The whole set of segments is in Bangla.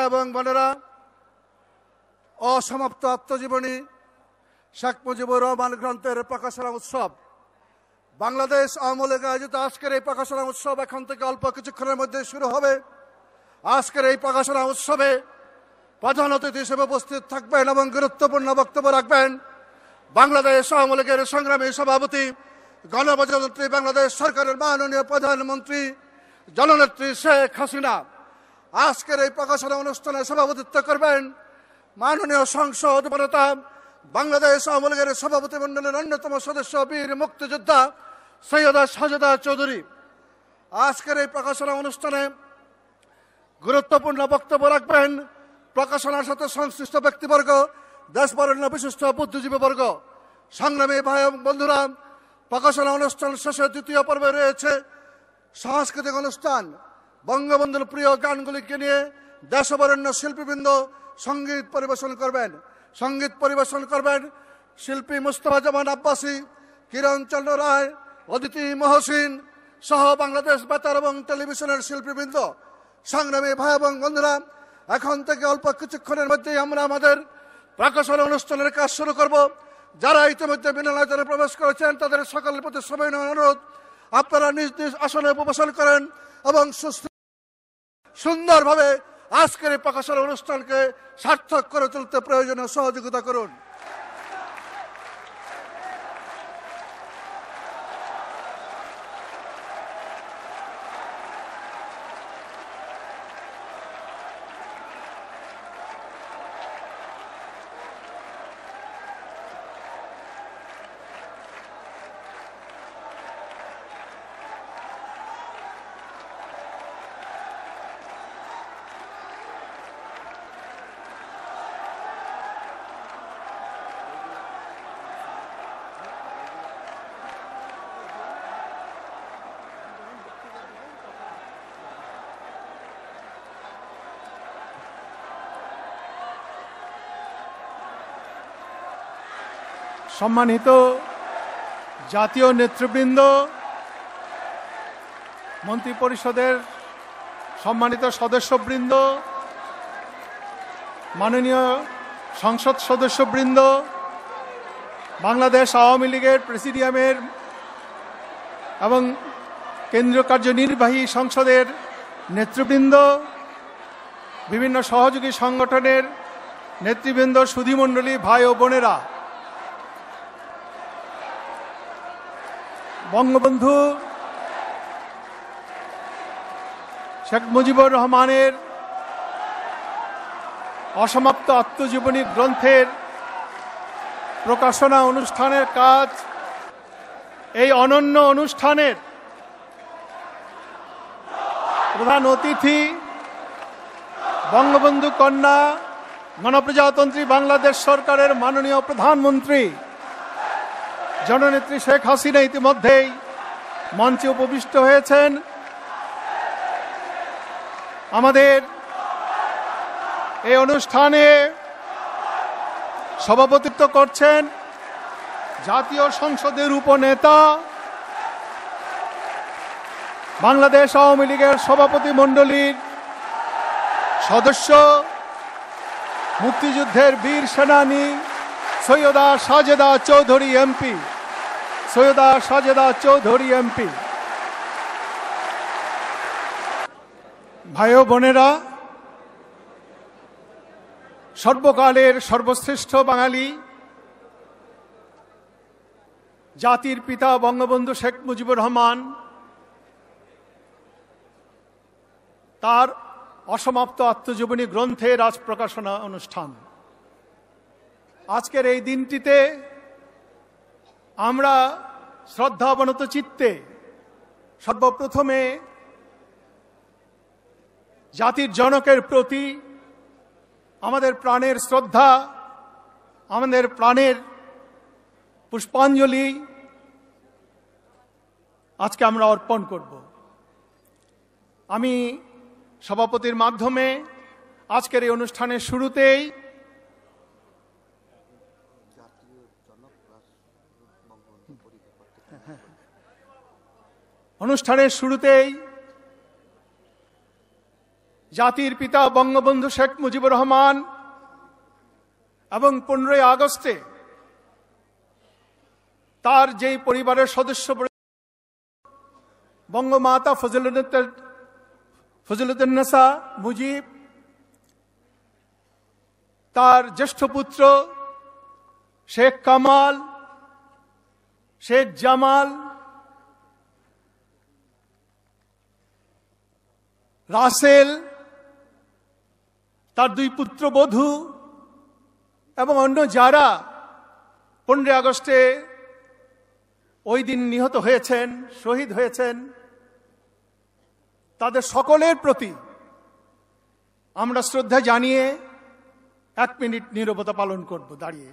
ভাই এবং বোনেরা, অসমাপ্ত আত্মজীবনী শেখ মুজিবুর রহমান গ্রন্থের প্রকাশনা উৎসব, বাংলাদেশ আওয়ামী লীগ আয়োজিত আজকের এই প্রকাশনা উৎসব এখন থেকে অল্প কিছুক্ষণের মধ্যে শুরু হবে। আজকের এই প্রকাশনা উৎসবে প্রধান অতিথি হিসেবে উপস্থিত থাকবেন এবং গুরুত্বপূর্ণ বক্তব্য রাখবেন বাংলাদেশ আওয়ামী লীগের সংগ্রামী সভাপতি, গণপ্রজাতন্ত্রী বাংলাদেশ সরকারের মাননীয় প্রধানমন্ত্রী জননেত্রী শেখ হাসিনা। আজকের এই প্রকাশনা অনুষ্ঠানে সভাপতিত্ব করবেন মাননীয় সংসদ নেতা, বাংলাদেশ আওয়ামী লীগের সভাপতি মণ্ডলের অন্যতম সদস্য, বীর মুক্তিযোদ্ধা সৈয়দা সাজেদা চৌধুরী। আজকের এই প্রকাশনা অনুষ্ঠানে গুরুত্বপূর্ণ বক্তব্য রাখবেন প্রকাশনার সাথে সংশ্লিষ্ট ব্যক্তিবর্গ, দেশবরেণ্য বিশিষ্ট বুদ্ধিজীবীবর্গ। সংগ্রামী ভাই এবং বন্ধুরা, প্রকাশনা অনুষ্ঠান শেষে দ্বিতীয় পর্বে রয়েছে সাংস্কৃতিক অনুষ্ঠান। বঙ্গবন্ধুর প্রিয় গানগুলিকে নিয়ে দেশবরেণ্য শিল্পীবৃন্দ সঙ্গীত পরিবেশন করবেন। সঙ্গীত পরিবেশন করবেন শিল্পী মুস্তফা জামান আব্বাসী, কিরণ চন্দ্র রায়, অদিতি মহসিন সহ বাংলাদেশ বেতার এবং টেলিভিশনের শিল্পীবৃন্দ। সংগ্রামী ভাই এবং বন্ধুরা, এখন থেকে অল্প কিছুক্ষণের মধ্যেই আমরা আমাদের প্রকাশনা অনুষ্ঠানের কাজ শুরু করব। যারা ইতিমধ্যে মিলনায়তনে প্রবেশ করেছেন তাদের সকলের প্রতি সবিনয় অনুরোধ, আপনারা নিজ নিজ আসনে উপবেশন করেন এবং সুন্দরভাবে আজকের এই প্রকাশনা অনুষ্ঠানকে সার্থক করে তুলতে প্রয়োজনীয় সহযোগিতা করুন। সম্মানিত জাতীয় নেতৃবৃন্দ, মন্ত্রিপরিষদের সম্মানিত সদস্যবৃন্দ, মাননীয় সংসদ সদস্যবৃন্দ, বাংলাদেশ আওয়ামী লীগের প্রেসিডিয়ামের এবং কেন্দ্রীয় কার্যনির্বাহী সংসদের নেতৃবৃন্দ, বিভিন্ন সহযোগী সংগঠনের নেতৃবৃন্দ, সুধীমণ্ডলী, ভাই ও বোনেরা, বঙ্গবন্ধু শেখ মুজিবুর রহমানের অসমাপ্ত আত্মজীবনী গ্রন্থের প্রকাশনা অনুষ্ঠানের কাজ, এই অনন্য অনুষ্ঠানের প্রধান অতিথি বঙ্গবন্ধু কন্যা গণপ্রজাতন্ত্রী বাংলাদেশ সরকারের মাননীয় প্রধানমন্ত্রী জননেত্রী শেখ হাসিনা ইতিমধ্যেই মঞ্চে উপবিষ্ট হয়েছেন। আমাদের এই অনুষ্ঠানে সভাপতিত্ব করছেন জাতীয় সংসদের উপনেতা, বাংলাদেশ আওয়ামী লীগের সভাপতি মণ্ডলীর সদস্য, মুক্তিযুদ্ধের বীর সেনানী সৈয়দা সাজেদা চৌধুরী এমপি, সৈয়দা সাজেদা চৌধুরী এমপি। ভাই ও বোনেরা, সর্বকালের সর্বশ্রেষ্ঠ বাঙালি, জাতির পিতা বঙ্গবন্ধু শেখ মুজিবুর রহমান তার অসমাপ্ত আত্মজীবনী গ্রন্থের আজ প্রকাশনা অনুষ্ঠান। আজকের এই দিনটিতে আমরা শ্রদ্ধাবনত চিত্তে সর্বপ্রথমে জাতির জনকের প্রতি আমাদের প্রাণের শ্রদ্ধা, আমাদের প্রাণের পুষ্পাঞ্জলি আজকে আমরা অর্পণ করব। আমি সভাপতির মাধ্যমে আজকের এই অনুষ্ঠানের শুরুতেই জাতির পিতা বঙ্গবন্ধু শেখ মুজিবুর রহমান এবং 15ই আগস্টে তার যেই পরিবারের সদস্য বঙ্গমাতা ফজিলতুন্নেসা মুজিব, তার জ্যেষ্ঠ পুত্র শেখ কামাল, শেখ জামাল, রাসেল, তার 2 পুত্রবধূ এবং অন্য যারা 15 আগস্টে ওই দিন নিহত হয়েছেন, শহীদ হয়েছেন, তাদের সকলের প্রতি আমরা শ্রদ্ধা জানিয়ে 1 মিনিট নীরবতা পালন করব দাঁড়িয়ে।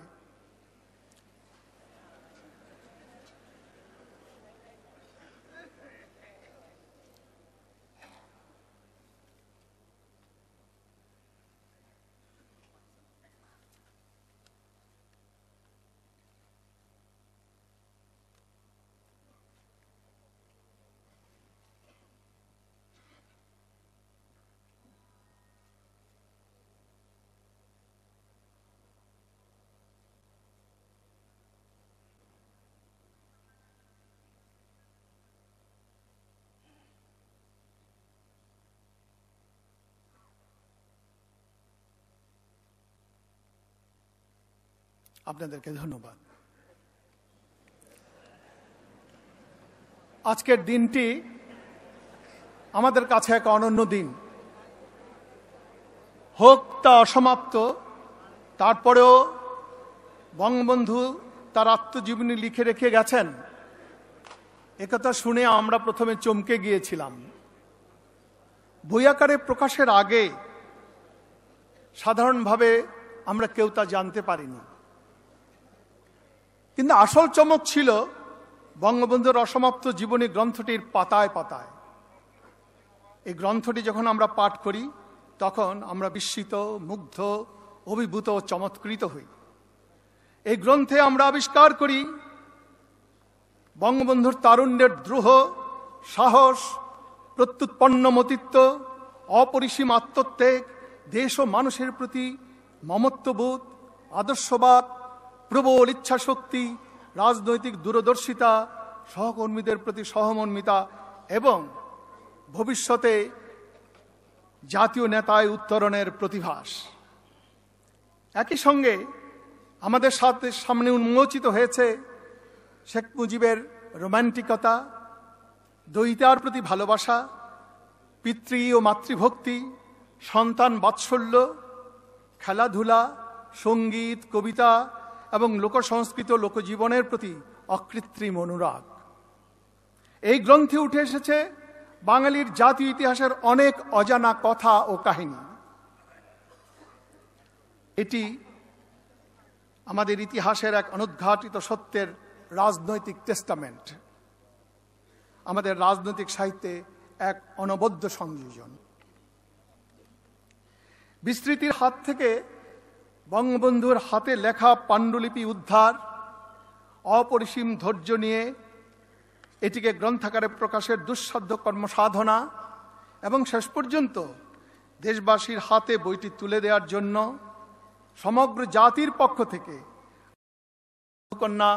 আপনাদেরকে ধন্যবাদ। আজকের দিনটি আমাদের কাছে এক অনন্য দিন। হোক তা অসমাপ্ত, তারপরেও বঙ্গবন্ধু তার আত্মজীবনী লিখে রেখে গেছেন, একথা শুনে আমরা প্রথমে চমকে গিয়েছিলাম। বই আকারে প্রকাশের আগে সাধারণভাবে আমরা কেউ তা জানতে পারিনি, কিন্তু আসল চমক ছিল বঙ্গবন্ধুর অসমাপ্ত জীবনী গ্রন্থটির পাতায় পাতায়। এই গ্রন্থটি যখন আমরা পাঠ করি তখন আমরা বিস্মিত, মুগ্ধ, অভিভূত ও চমৎকৃত হই। এই গ্রন্থে আমরা আবিষ্কার করি বঙ্গবন্ধুর তারুণ্যের দ্রুহ সাহস, প্রত্যুৎপন্ন মতিত্ব, অপরিসীম আত্মত্যাগ, দেশ ও মানুষের প্রতি মমত্ববোধ, আদর্শবাদ, প্রবল ইচ্ছাশক্তি, রাজনৈতিক দূরদর্শিতা, সহকর্মীদের প্রতি সহমর্মিতা এবং ভবিষ্যতে জাতীয় নেতায় উত্তরণের প্রতিভাস। একই সঙ্গে আমাদের সামনে উন্মোচিত হয়েছে শেখ মুজিবের রোম্যান্টিকতা, দ্বৈতার প্রতি ভালোবাসা, পিতৃ ও মাতৃভক্তি, সন্তান বাৎসল্য, খেলাধুলা, সঙ্গীত, কবিতা এবং লোকসংস্কৃত লোকজীবনের প্রতি অকৃত্রিম অনুরাগ। এই গ্রন্থে উঠে এসেছে বাঙালির জাতীয় ইতিহাসের অনেক অজানা কথা ও কাহিনী। এটি আমাদের ইতিহাসের এক অনুদ্ঘাটিত সত্যের রাজনৈতিক টেস্টামেন্ট, আমাদের রাজনৈতিক সাহিত্যে এক অনবদ্য সংযোজন। বিস্মৃতির হাত থেকে বঙ্গবন্ধুর হাতে লেখা পাণ্ডুলিপি উদ্ধার, অপরিসীম ধৈর্য নিয়ে এটিকে গ্রন্থাকারে প্রকাশের দুঃসাধ্য কর্মসাধনা এবং শেষ পর্যন্ত দেশবাসীর হাতে বইটি তুলে দেওয়ার জন্য সমগ্র জাতির পক্ষ থেকে কন্যা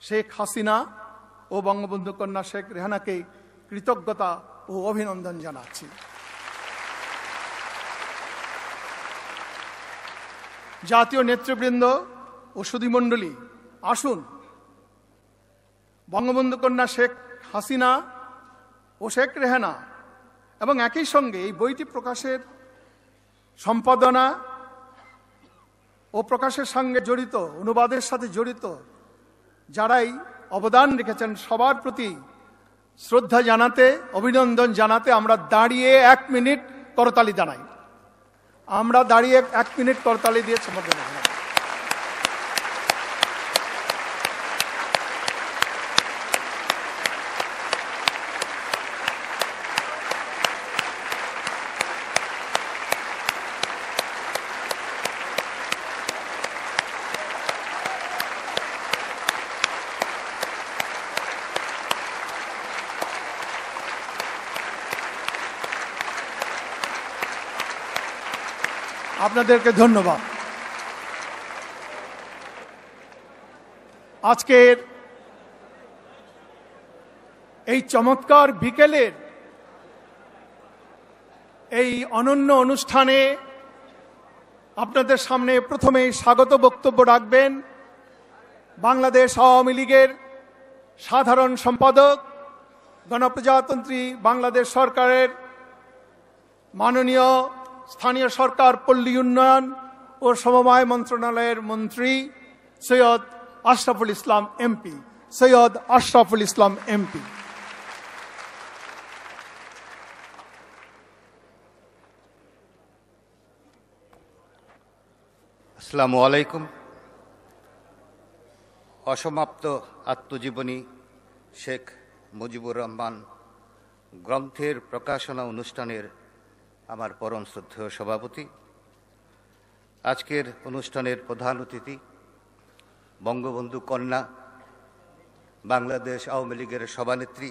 শেখ হাসিনা ও বঙ্গবন্ধু কন্যা শেখ রেহানাকে কৃতজ্ঞতা ও অভিনন্দন জানাচ্ছি। জাতীয় নেতৃবৃন্দ ও সুধীমণ্ডলী, আসুন বঙ্গবন্ধু কন্যা শেখ হাসিনা ও শেখ রেহানা এবং একই সঙ্গে এই বইটি প্রকাশের সম্পাদনা ও প্রকাশের সঙ্গে জড়িত, অনুবাদের সাথে জড়িত যারাই অবদান রেখেছেন সবার প্রতি শ্রদ্ধা জানাতে, অভিনন্দন জানাতে আমরা দাঁড়িয়ে 1 মিনিট করতালি জানাই। আমরা দাঁড়িয়ে 1 মিনিট করতালি দিয়ে সম্বোধন জানাই। আপনাদেরকে ধন্যবাদ। আজকের এই চমৎকার বিকেলের এই অনন্য অনুষ্ঠানে আপনাদের সামনে প্রথমে স্বাগত বক্তব্য রাখবেন বাংলাদেশ আওয়ামী লীগের সাধারণ সম্পাদক, গণপ্রজাতন্ত্রী বাংলাদেশ সরকারের মাননীয় স্থানীয় সরকার, পল্লী উন্নয়ন ও সমবায় মন্ত্রণালয়ের মন্ত্রী সৈয়দ আশরাফুল ইসলাম এমপি। সৈয়দ আশরাফুল ইসলাম এমপি। আসসালামু আলাইকুম। অসমাপ্ত আত্মজীবনী শেখ মুজিবুর রহমান গ্রন্থের প্রকাশনা অনুষ্ঠানের আমার পরম শ্রদ্ধেয় সভাপতি, আজকের অনুষ্ঠানের প্রধান অতিথি, বঙ্গবন্ধু কন্যা, বাংলাদেশ আওয়ামী লীগের সভানেত্রী,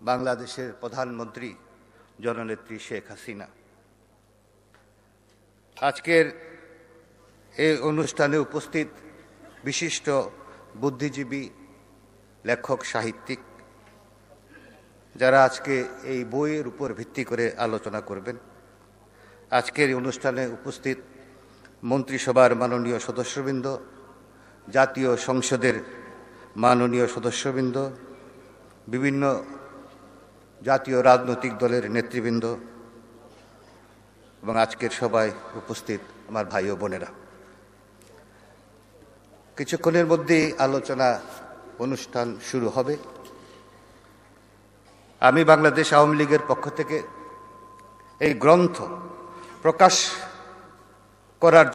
বাংলাদেশের প্রধানমন্ত্রী জননেত্রী শেখ হাসিনা, আজকের এই অনুষ্ঠানে উপস্থিত বিশিষ্ট বুদ্ধিজীবী, লেখক, সাহিত্যিক, যারা আজকে এই বইয়ের উপর ভিত্তি করে আলোচনা করবেন, আজকের এই অনুষ্ঠানে উপস্থিত মন্ত্রিসভার মাননীয় সদস্যবৃন্দ, জাতীয় সংসদের মাননীয় সদস্যবৃন্দ, বিভিন্ন জাতীয় রাজনৈতিক দলের নেতৃবৃন্দ এবং আজকের সভায় উপস্থিত আমার ভাই ও বোনেরা, কিছুক্ষণের মধ্যেই আলোচনা অনুষ্ঠান শুরু হবে। আমি বাংলাদেশ আওয়ামী লীগের পক্ষ থেকে এই গ্রন্থ প্রকাশ করার